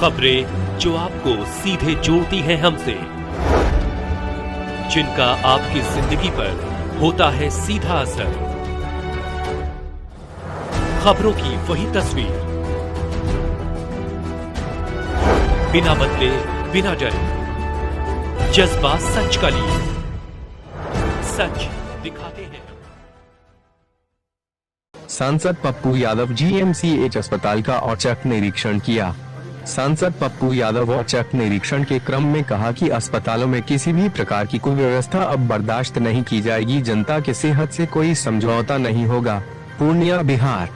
खबरें जो आपको सीधे जोड़ती हैं हमसे, जिनका आपकी जिंदगी पर होता है सीधा असर। खबरों की वही तस्वीर, बिना बदले बिना डरे, जज्बा सच का लिए, सच दिखाते हैं। सांसद पप्पू यादव जीएमसीएच अस्पताल का औचक निरीक्षण किया। सांसद पप्पू यादव औचक निरीक्षण के क्रम में कहा कि अस्पतालों में किसी भी प्रकार की कुव्यवस्था अब बर्दाश्त नहीं की जाएगी। जनता के सेहत से कोई समझौता नहीं होगा। पूर्णिया, बिहार।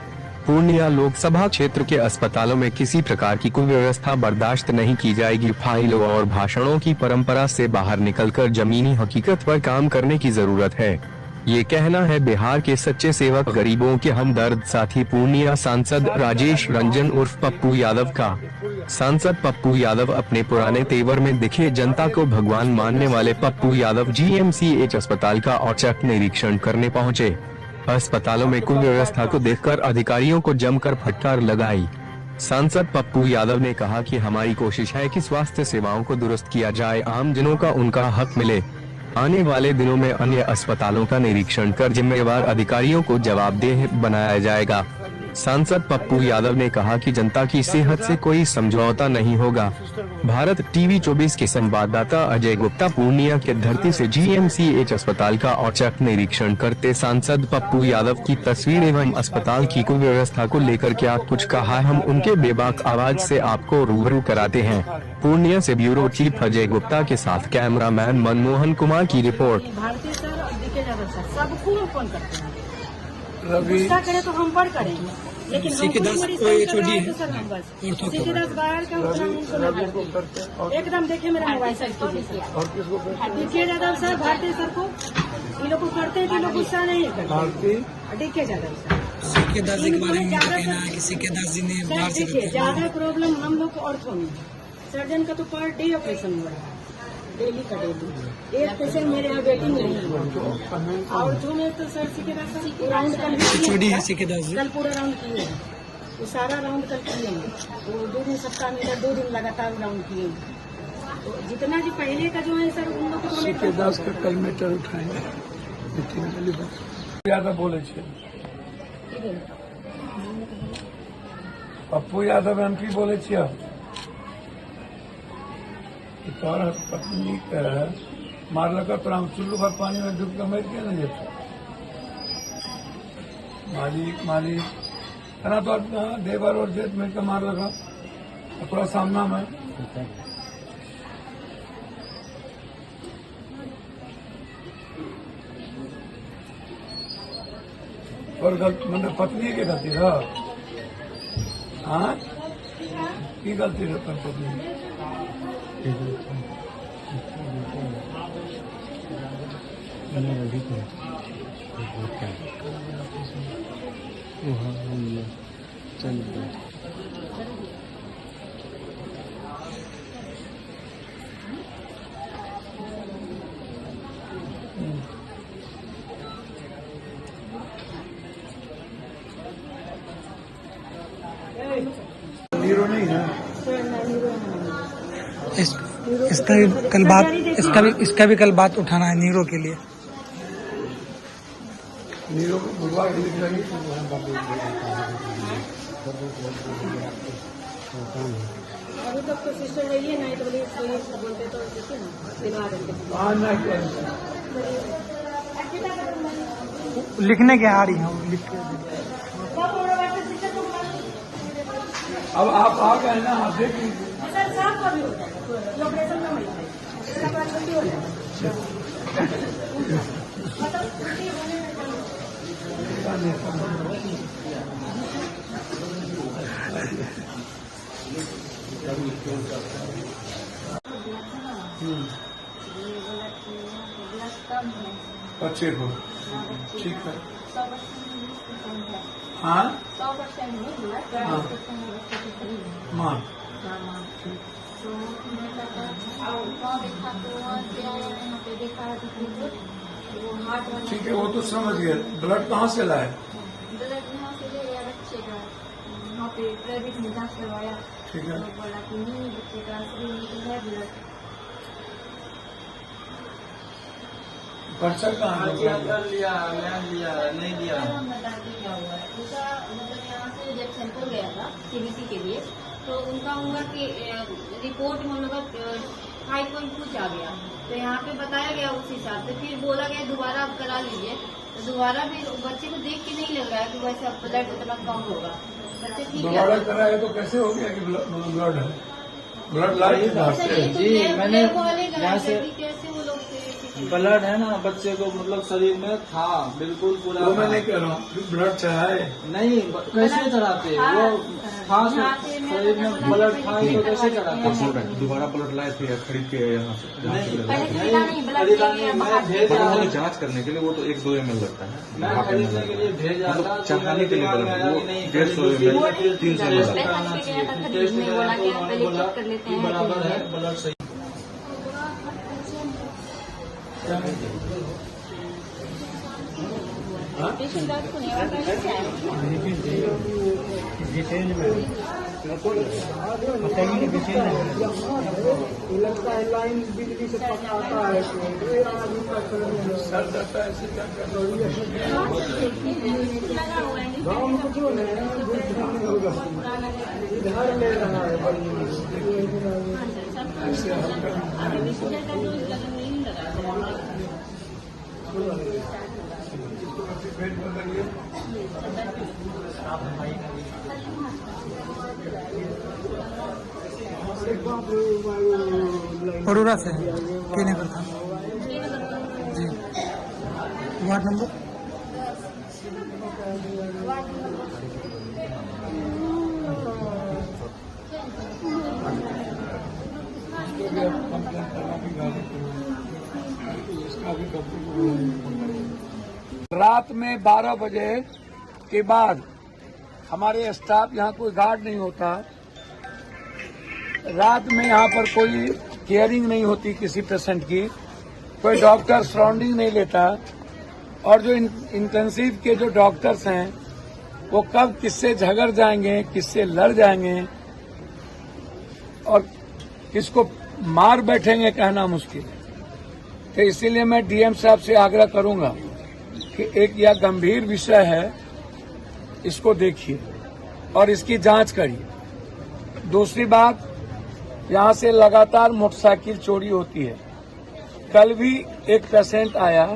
पूर्णिया लोकसभा क्षेत्र के अस्पतालों में किसी प्रकार की कुव्यवस्था बर्दाश्त नहीं की जाएगी। फाइलों और भाषणों की परंपरा से बाहर निकलकर जमीनी हकीकत पर काम करने की जरूरत है। ये कहना है बिहार के सच्चे सेवक, गरीबों के हमदर्द साथी पूर्णिया सांसद राजेश रंजन उर्फ पप्पू यादव का। सांसद पप्पू यादव अपने पुराने तेवर में दिखे। जनता को भगवान मानने वाले पप्पू यादव जीएमसीएच अस्पताल का औचक निरीक्षण करने पहुंचे। अस्पतालों में कुव्यवस्था को देखकर अधिकारियों को जमकर फटकार लगाई। सांसद पप्पू यादव ने कहा कि हमारी कोशिश है कि स्वास्थ्य सेवाओं को दुरुस्त किया जाए, आम जनों का उनका हक मिले। आने वाले दिनों में अन्य अस्पतालों का निरीक्षण कर जिम्मेवार अधिकारियों को जवाबदेह बनाया जाएगा। सांसद पप्पू यादव ने कहा कि जनता की सेहत से कोई समझौता नहीं होगा। भारत टीवी 24 के संवाददाता अजय गुप्ता पूर्णिया के धरती से जीएमसीएच अस्पताल का औचक निरीक्षण करते सांसद पप्पू यादव की तस्वीर एवं अस्पताल की कुव्यवस्था को लेकर क्या कुछ कहा, हम उनके बेबाक आवाज से आपको रूबरू कराते हैं। पूर्णिया से ब्यूरो चीफ अजय गुप्ता के साथ कैमरामैन मनमोहन कुमार की रिपोर्ट। भारतीय सर और डीके यादव सर सबको हम फोन करते हैं। गुस्सा करे तो हम पर करेंगे, लेकिन सीकेदास बाहर का एकदम देखिए मेरा मोबाइल डीके यादव सर, भारतीय सर को ये लोग करते हैं, लोग गुस्सा नहीं करते। डीके यादव सर ज्यादा प्रॉब्लम हम लोग को ऑर्थो में, सर्जन का तो पर डे ऑपरेशन हो रहा है, डेली का डेली। एक पेशेंट मेरे यहाँ वेटिंग नहीं है। और जो में तो सर सीकेदास राउंड कल कल पूरा राउंड किए हैं, वो सारा राउंड कल किए हैं। वो 2 दिन सप्ताह में 2 दिन लगातार राउंड किए हैं। तो जितना भी पहले का जो है सर उन लोग को सीकेदास का कल मीटर उठाएंगे। यादव बोले पप्पू यादव हम की बोले तोर पत्नी मारल तोरा हम चुल्लू भर पानी में डूब के मर के नहीं जेते। मालिक है तो देवर और जेठ मिलकर मारल पूरा सामना में। और मतलब पत्नी के गलती रहा, हाँ की गलती रहता पत्नी नीरो नहीं है। इसका भी कल बात उठाना है नीरो के लिए। नीरो को बुधवार लिख लगी अभी तक तो सिस्टर रही नहीं तो बोलते तो दिलवा देते। लिखने के आ रही हूँ, लिख के अब आप आ गए ना, आप देख लीजिए। सर साफ कभी होता है ऑपरेशन में इसका बड़ा छुट्टी हो अच्छे को ठीक है। हाँ 100% हाँ ठीक है, वो तो समझ गए। ब्लड कहाँ से लाए? ब्लड यहाँ से ले यार, अच्छे का यहाँ पे प्राइवेट में जांच करवाया। ठीक है। तो बोला कि नहीं बच्चे का असली है ब्लड। पर्चा कहाँ कर लिया नहीं दिया। हम बताते क्या हुआ है उनका, मतलब यहाँ से जब सैंपल गया था सीबीसी के लिए, तो उनका उम्र की रिपोर्ट में उनका 5.2 कुछ आ गया। तो यहाँ पे बताया गया उस हिसाब से, फिर बोला गया दोबारा आप करा लीजिए। तो दोबारा फिर बच्चे को देख के नहीं लग रहा है कि वैसा ब्लड उतना कम होगा। बच्चे ठीक दोबारा है। कराया तो कैसे हो गया कि ब्लड है? ब्लड लाइए जी, मैंने यहाँ से कैसे वो लोग ब्लड है ना बच्चे को, मतलब शरीर में था बिल्कुल पूरा। वो मैं नहीं कह रहा हूँ ब्लड चढ़ाए नहीं, कैसे चढ़ाते वो था शरीर में ब्लड था तो कैसे चढ़ाते? दोबारा ब्लड लाए थे खरीद के यहाँ से मैं भेज रहा था, जांच करने के लिए। वो तो 1-2 ml लगता है। मैं खरीदने के लिए भेज रहा था, चढ़ाने के लिए वो 150 ml 300 ml बराबर है ब्लड सही। अरोरा से के नगर था जी। वार्ड नंबर रात में 12 बजे के बाद हमारे स्टाफ यहाँ कोई गार्ड नहीं होता। रात में यहाँ पर कोई केयरिंग नहीं होती किसी पेशेंट की, कोई डॉक्टर सराउंडिंग नहीं लेता। और जो इंटेंसिव के जो डॉक्टर्स हैं वो कब किससे झगड़ जाएंगे, किससे लड़ जाएंगे और किसको मार बैठेंगे कहना मुश्किल है। तो इसीलिए मैं डीएम साहब से आग्रह करूंगा कि एक यह गंभीर विषय है, इसको देखिए और इसकी जांच करिए। दूसरी बात, यहाँ से लगातार मोटरसाइकिल चोरी होती है। कल भी एक पेशेंट आया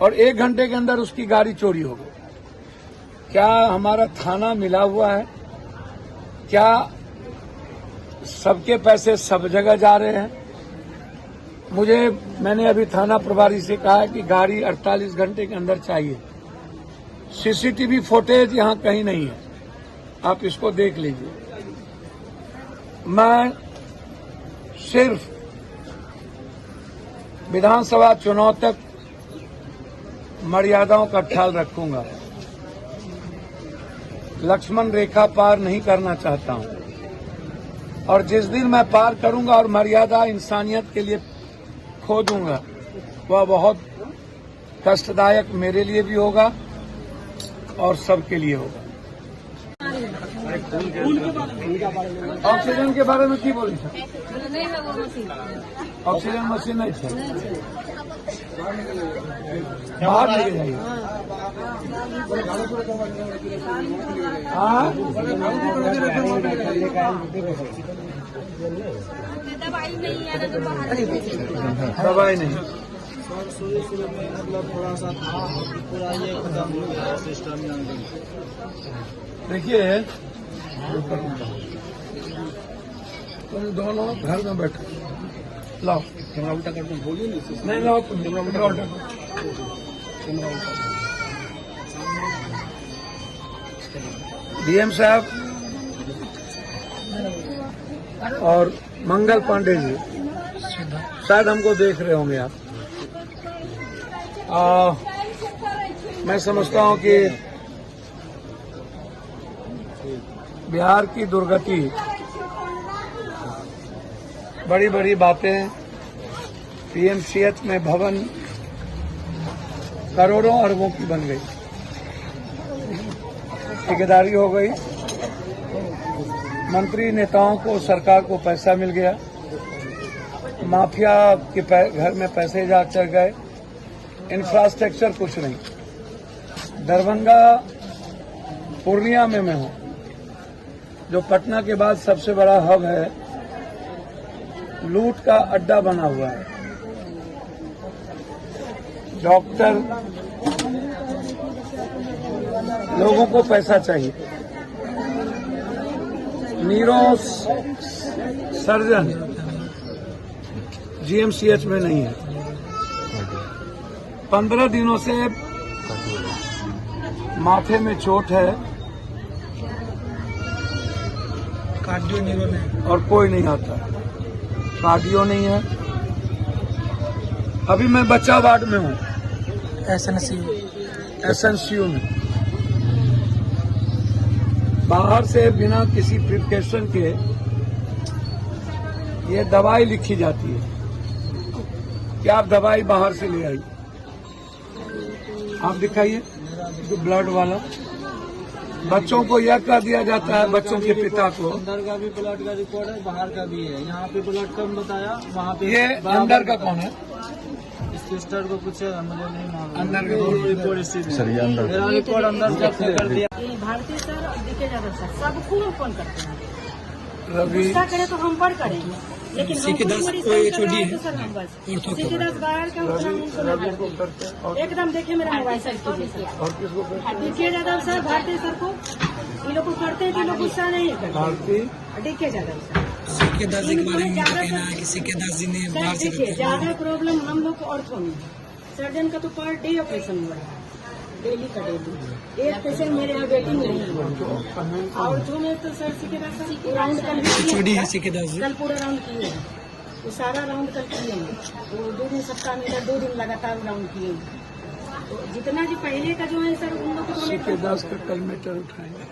और 1 घंटे के अंदर उसकी गाड़ी चोरी हो गई। क्या हमारा थाना मिला हुआ है? क्या सबके पैसे सब जगह जा रहे हैं? मैंने अभी थाना प्रभारी से कहा है कि गाड़ी 48 घंटे के अंदर चाहिए। सीसीटीवी फुटेज यहाँ कहीं नहीं है, आप इसको देख लीजिए। मैं सिर्फ विधानसभा चुनाव तक मर्यादाओं का ख्याल रखूंगा, लक्ष्मण रेखा पार नहीं करना चाहता हूं। और जिस दिन मैं पार करूंगा और मर्यादा इंसानियत के लिए खो दूंगा, वह बहुत कष्टदायक मेरे लिए भी होगा और सबके लिए होगा। ऑक्सीजन के बारे में की बोली सर? ऑक्सीजन मशीन नहीं सर, बाहर लेके जाइए। हाँ, दवाई नहीं, मतलब थोड़ा सा था, पूरा ये खत्म हो गया सिस्टम। देखिए तुम दोनों घर में बैठो, लाओ कैमरा उल्टा कर दूं, बोलिए नहीं लाओ, तुम कैमरा उल्टा करो। डीएम साहब और मंगल पांडे जी शायद हमको देख रहे होंगे आप। मैं समझता हूं कि बिहार की दुर्गति, बड़ी बड़ी बातें, पीएमसीएच में भवन करोड़ों अरबों की बन गई, ठेकेदारी हो गई, मंत्री नेताओं को, सरकार को पैसा मिल गया, माफिया के घर में पैसे जा चढ़ गए, इंफ्रास्ट्रक्चर कुछ नहीं। दरभंगा पूर्णिया में मैं हूँ, जो पटना के बाद सबसे बड़ा हब है, लूट का अड्डा बना हुआ है। डॉक्टर, लोगों को पैसा चाहिए, नीरो सर्जन जीएमसीएच में नहीं है। 15 दिनों से माथे में चोट है कार्डियो न्यूरो में, और कोई नहीं आता। कार्डियो नहीं है। अभी मैं बच्चा वार्ड में हूँ, एसएनसीयू में। बाहर से बिना किसी प्रिस्क्रिप्शन के ये दवाई लिखी जाती है कि आप दवाई बाहर से ले आई। आप दिखाइए, जो ब्लड वाला, बच्चों को यह कह दिया जाता है, बच्चों के पिता को, अंदर का भी ब्लड का रिकॉर्ड है, बाहर का भी है। यहाँ पे ब्लड कम बताया, वहाँ पे ये अंदर का कौन है? सिस्टर को पूछे, मुझे नहीं मालूम। अंदर का रिपोर्ट मेरा रिकॉर्ड अंदर से कर दिया। ये भारतीय सर और डीके यादव सर सबको हम फोन करते हैं। रवि गुस्सा करे तो हम पर करेंगे, लेकिन हमको हमारी सही कर रहा है तो सर हम बस सीधे बाहर का उतना हमको ना करते। एकदम देखिए मेरा मोबाइल साइज कीजिए और किसको करते? डीके यादव सर, भारतीय सर को ये लोग को करते हैं कि लोग गुस्सा नहीं करते। Bharti DK Yadav sir, CK Das ji के बारे में क्या कहना है कि सीके दास जी ने बाहर से देखिए ज्यादा प्रॉब्लम हम लोग को ऑर्थो में। सर्जन का तो पर डे ऑपरेशन हुआ है, डेली का डेली। एक पेशेंट मेरे यहाँ वेटिंग नहीं है। और जो मैं तो सर सीखे राउंड कल भी छोड़ी है सीके दास जी, कल पूरा राउंड किए हैं, तो सारा राउंड कल किए हैं। तो 2 दिन सप्ताह में 2 दिन लगातार राउंड किए हैं। तो जितना जो पहले का जो है सर, उन लोग को के दास का कल मीटर उठाएंगे।